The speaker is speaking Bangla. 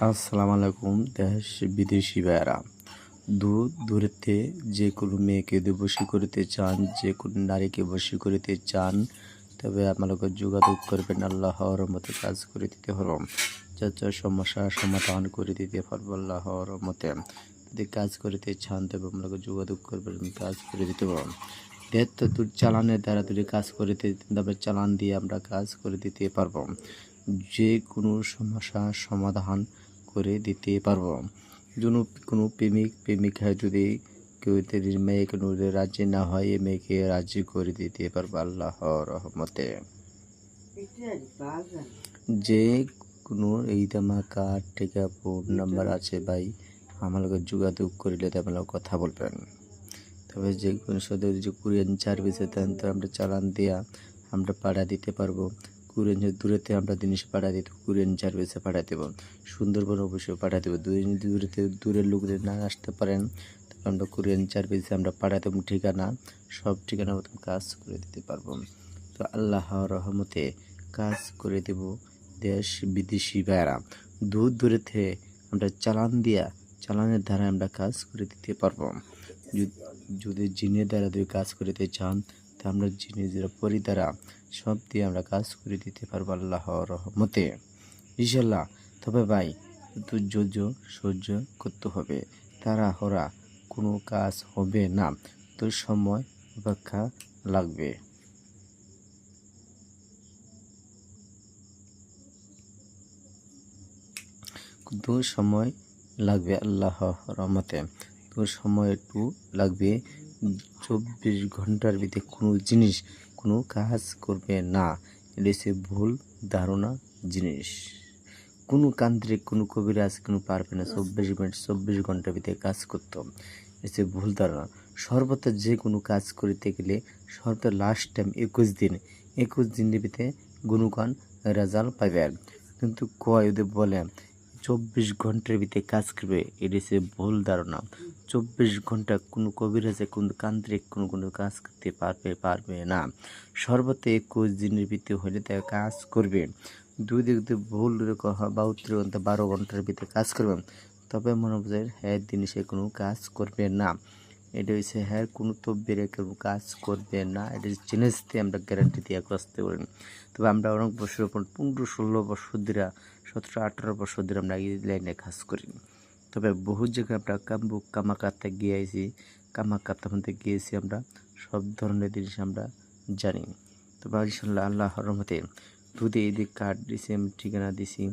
আসসালামু আলাইকুম দেশ বিদেশি ভাইয়েরা। দূর দূরেতে যে কোনো মেয়েকে যদি বশী করতে চান, যে কোনো নারীকে বশী করিতে চান, তবে আপনাকে যোগাযোগ করবেন। আল্লাহর মতে কাজ করে দিতে পারব, যা সমস্যার সমাধান করে দিতে পারবো আল্লাহর মতে। যদি কাজ করিতে চান তবে আপনাকে যোগাযোগ করবেন, আমি কাজ করে দিতে পারব। দেড় দূর চালানের দ্বারা যদি কাজ করিতে, তবে চালান দিয়ে আমরা কাজ করে দিতে পারবো, যে কোনো সমস্যার সমাধান করে দিতে পারবো। কোনো প্রেমিকা যদি কেউ তাদের মেয়ে কোনো রাজি না হয়, এই মেয়েকে রাজি করে দিতে পারবো আল্লাহর রহমতে। যে কোনো এই ধামাকা থেকে ফোন নাম্বার আছে ভাই, আমার লগে যোগাযোগ করিলে আপনারা কথা বলবেন। তবে যে কোনো সাথে যে কুরিয়ান সার্ভিসে দেন তো আমরা চালান দিয়া আমরা পাঠা দিতে পারবো। কুরিয়ান দূরেতে আমরা জিনিস পাঠা দিতে কুরিয়ান সার্ভিসে পাঠা দেবো। সুন্দরবন অবশ্যই পাঠা দেবো। দূরের লোক যদি না আসতে পারেন তবে আমরা কুরিয়ান সার্ভিসে আমরা পাঠা দেবো। ঠিকানা সব ঠিকানা মতন কাজ করে দিতে পারবো। তো আল্লাহর রহমতে কাজ করে দেব। দেশ বিদেশি ভাইয়েরা, দূরেতে আমরা চালানের দ্বারা আমরা কাজ করে দিতে পারবো। যদি জিনের দ্বারা যদি কাজ করিতে চান তা আমরা জিনের যারা পরি দ্বারা সব দিয়ে আমরা কাজ করে দিতে পারবো আল্লাহর রহমতে ইনশাল্লাহ। তবে ভাই ধৈর্য সহ্য করতে হবে, তাড়াহুড়া কোনো কাজ হবে না, তো সময় অপেক্ষা লাগবে। কিন্তু সময় লাগবে আল্লাহর রহমতে। তো সময় একটু লাগবে। 24 ঘন্টার ভিতরে কোনো জিনিস কোনো কাজ করবে না, এটা হচ্ছে ভুল ধারণা জিনিস। কোনো তান্ত্রিক কোনো কবিরাজ কোনো পারবে না 24 ঘন্টার ভিতরে কাজ করতে, হচ্ছে ভুল ধারণা। সর্বত্র যে কোনো কাজ করতে গেলে সর্বত্র লাস্ট টাইম 21 দিনের ভিতরে গুণগান রেজাল্ট পাবে। কিন্তু কয় ওদের বলে 24 ঘন্টার ভিতরে কাজ করবে, এটা হচ্ছে ভুল ধারণা। 24 ঘন্টা কোনো কবিরাজে কোনো তান্ত্রিক কোনো কাজ করতে পারবে না। সর্বত্র 21 দিনের ভিতরে হলে তারা কাজ করবে। দুই দিক দিয়ে ভুল বা 12 ঘন্টার ভিতরে কাজ করবে, তবে মনে হবে হ্যাঁ দিনে সে কোনো কাজ করবে না। এটা হচ্ছে হ্যাঁ কোনো তব্বিরে কোনো কাজ করবে না, এটা চ্যালেঞ্জ দিয়ে আমরা গ্যারান্টি দিয়ে আসতে পারি। তবে আমরা অনেক বছর 15-16 বছর ধরে 17-18 বছর ধরে আমরা এই লাইনে কাজ করি। তবে বহু জায়গায় আমরা কামাকাতে মধ্যে গিয়েছি, আমরা সব ধরনের জিনিস আমরা জানি। তবে ইনশাল্লাহ আল্লাহর রহমতে যদি এদিক কার্ড দিছি, আমি ঠিকানা দিছি,